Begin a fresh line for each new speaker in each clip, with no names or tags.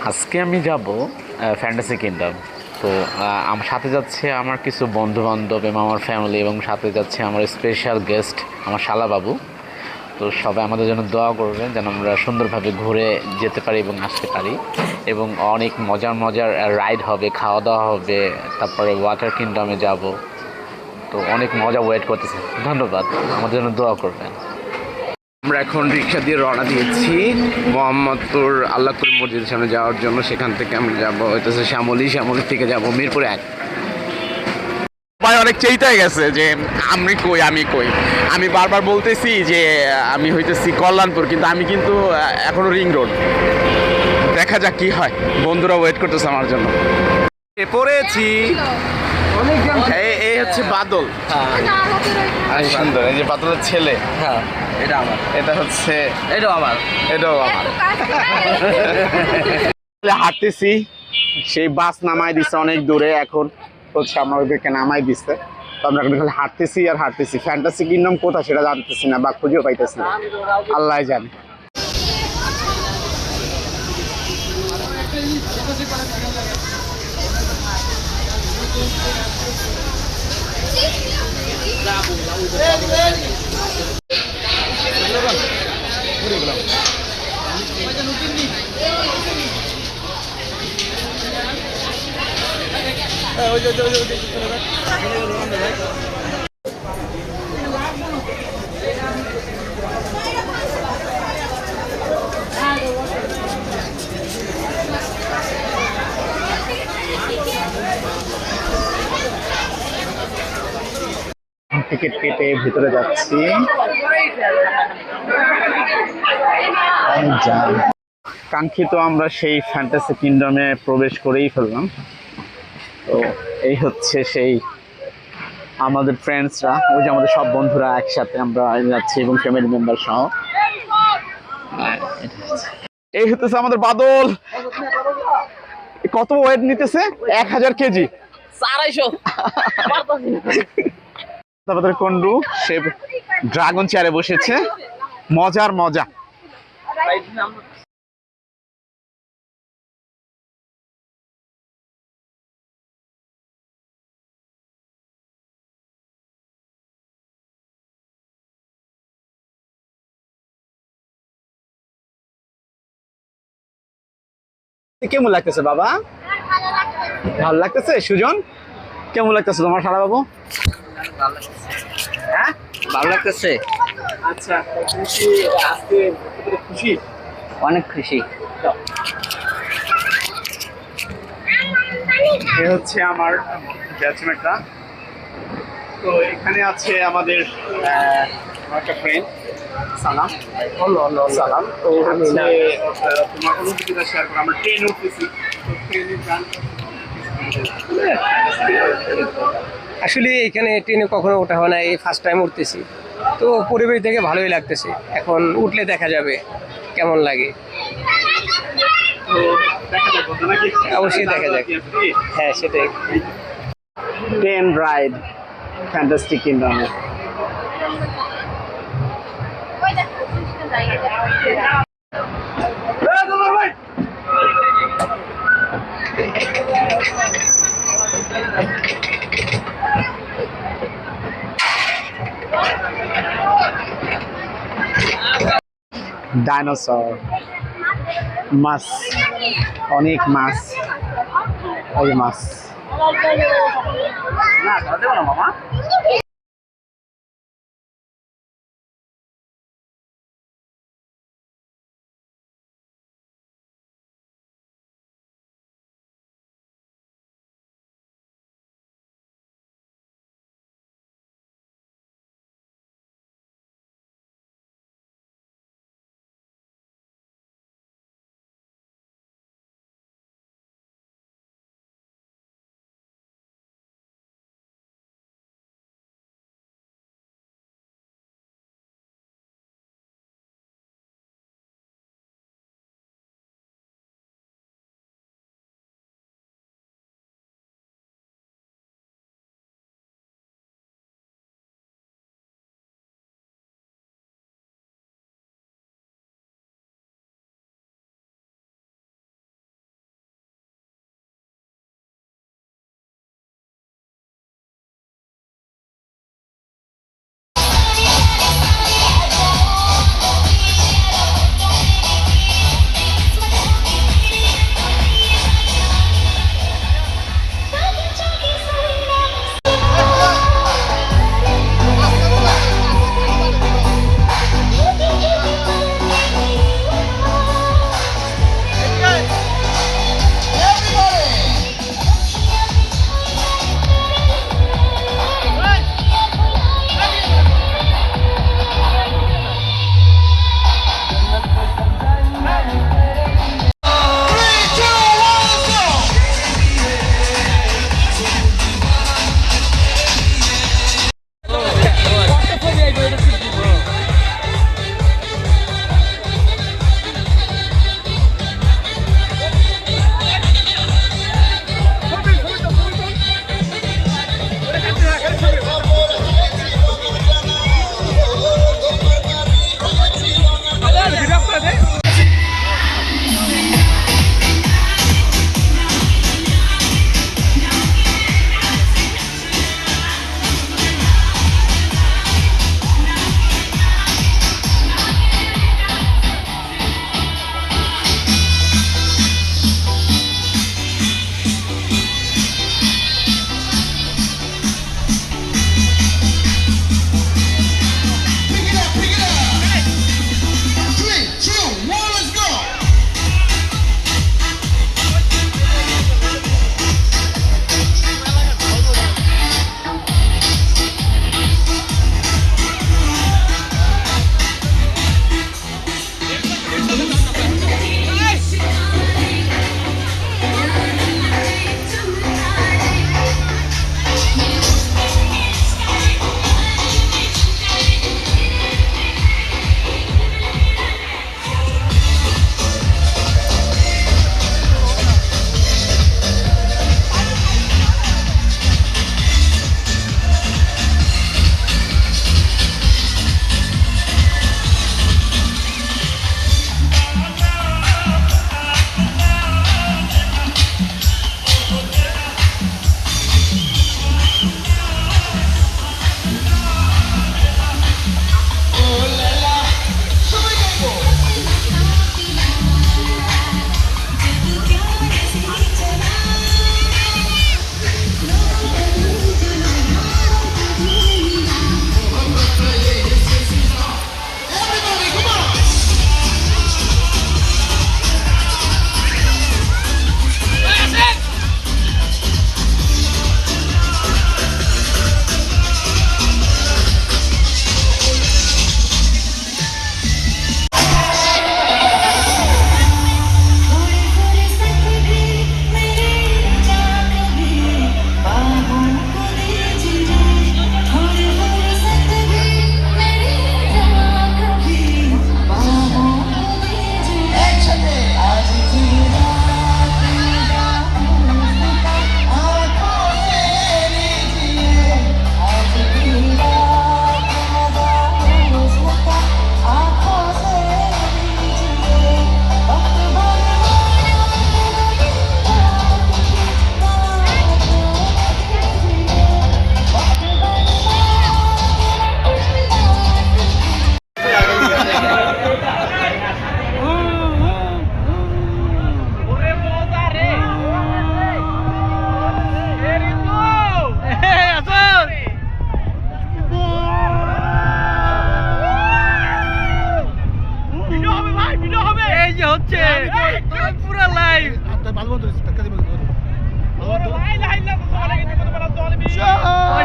আজকে আমি যাব ফ্যান্টাসি কিংডম। তো আমার সাথে যাচ্ছে আমার কিছু বন্ধু বান্ধব এবং আমার ফ্যামিলি, এবং সাথে যাচ্ছে আমার স্পেশাল গেস্ট আমার শালাবাবু। তো সবাই আমাদের জন্য দোয়া করবেন যেন আমরা সুন্দরভাবে ঘুরে যেতে পারি এবং আসতে পারি, এবং অনেক মজার মজার রাইড হবে, খাওয়া দাওয়া হবে, তারপরে ওয়াটার কিংডমে যাব। তো অনেক মজা ওয়েট করতেছে। ধন্যবাদ, আমাদের জন্য দোয়া করবেন। আমরা এখন রিক্সা দিয়ে রওনা দিয়েছি মোহাম্মদপুর আল্লাহপুর মসজিদের সামনে যাওয়ার জন্য। সেখান থেকে আমরা যাবো হইতেছে শ্যামলী থেকে যাব মিরপুর ১। ভাই অনেক চেইতাই গেছে যে আমি কই আমি বারবার বলতেছি যে আমি হইতেছি কল্যাণপুর, কিন্তু আমি কিন্তু এখনো রিং রোড। দেখা যাক কি হয়, বন্ধুরা ওয়েট করতেছে আমার জন্য। পড়েছি এই হচ্ছে বাদল। সুন্দর, এই যে বাদলের ছেলে।
হ্যাঁ, এটা আমার,
এটা হচ্ছে,
এটাও আমার।
হাঁটতেছি, সেই বাস নামাই দিচ্ছে অনেক দূরে, এখন হচ্ছে আমরা ওদেরকে নামাই দিচ্ছে। তো আমরা এখন খালি হাঁটতেছি আর হাঁটতেছি। ফ্যান্টাসি কিংডম কোথায় সেটা জানতেছি না বা খুঁজেও পাইতেছি না, আল্লাহ জানে। টিকিট কেটে ভিতরে যাচ্ছি। কাঙ্ক্ষিত আমরা সেই ফ্যান্টাসি কিংডমে প্রবেশ করেই ফেললাম। তো এই হচ্ছে সেই আমাদের ফ্রেন্ডসরা, ওই যে আমাদের সব বন্ধুরা একসাথে আমরা যাচ্ছি এবং ফ্যামিলি মেম্বার সহ। এই হতেছে আমাদের বাদল। কত ওয়েট নিতেছে? ১,০০০ কেজি,
২৫০।
তারপরে কন্ডু সে ড্রাগন চেয়ারে বসেছে। মজার মজা। কেমন লাগতেছে বাবা? ভালো লাগতেছে। সুজন, কেমন লাগতেছে তোমার শালা বাবু? হ্যাঁ,
ভালো লাগতেছে,
আচ্ছা। আজকে খুশি?
অনেক খুশি।
এ হচ্ছে আমার ব্যাচমেটরা। তো এখানে আছে আমাদের আমার একটা ফ্রেন্ড সালাম। সালাম। তো হচ্ছে তোমার অনুভূতিটা শেয়ার করো। আমরা ট্রেনে উঠতেছি, তো ট্রেনের গান
আসলে এখানে ট্রেনে কখনো ওঠা হয় না, এই ফার্স্ট টাইম উঠতেছি। তো পরিবেশ দেখে ভালোই লাগতেছে, এখন উঠলে দেখা যাবে কেমন লাগে।
তো দেখা যাক কত নাকি।
অবশ্যই দেখা যাক। হ্যাঁ, সেটাই।
ট্রেন রাইড ফ্যান্টাস্টিক কিংডমে। ডাইনোসর, মাছ, অনেক মাছ, এই মাছ। না, ধরা দেবো না মামা।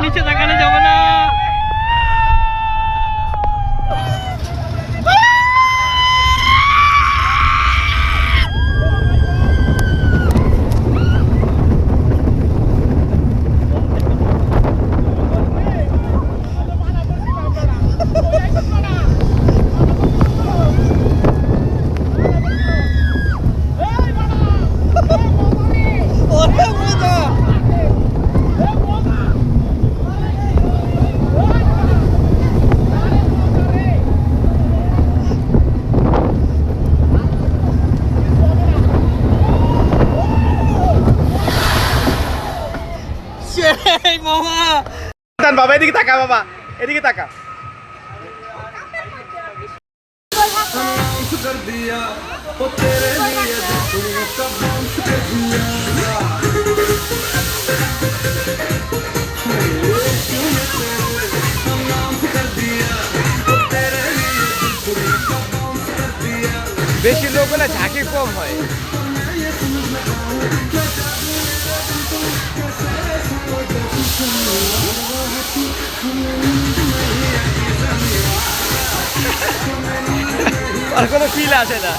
নিচে তাকানো যাবে না।
বাবা এদিকে তাকা, বাবা এদিকে তাকা।
বেশি লোক হলে ঝাঁকি কম হয়। আর কোনো ফিল আসে না।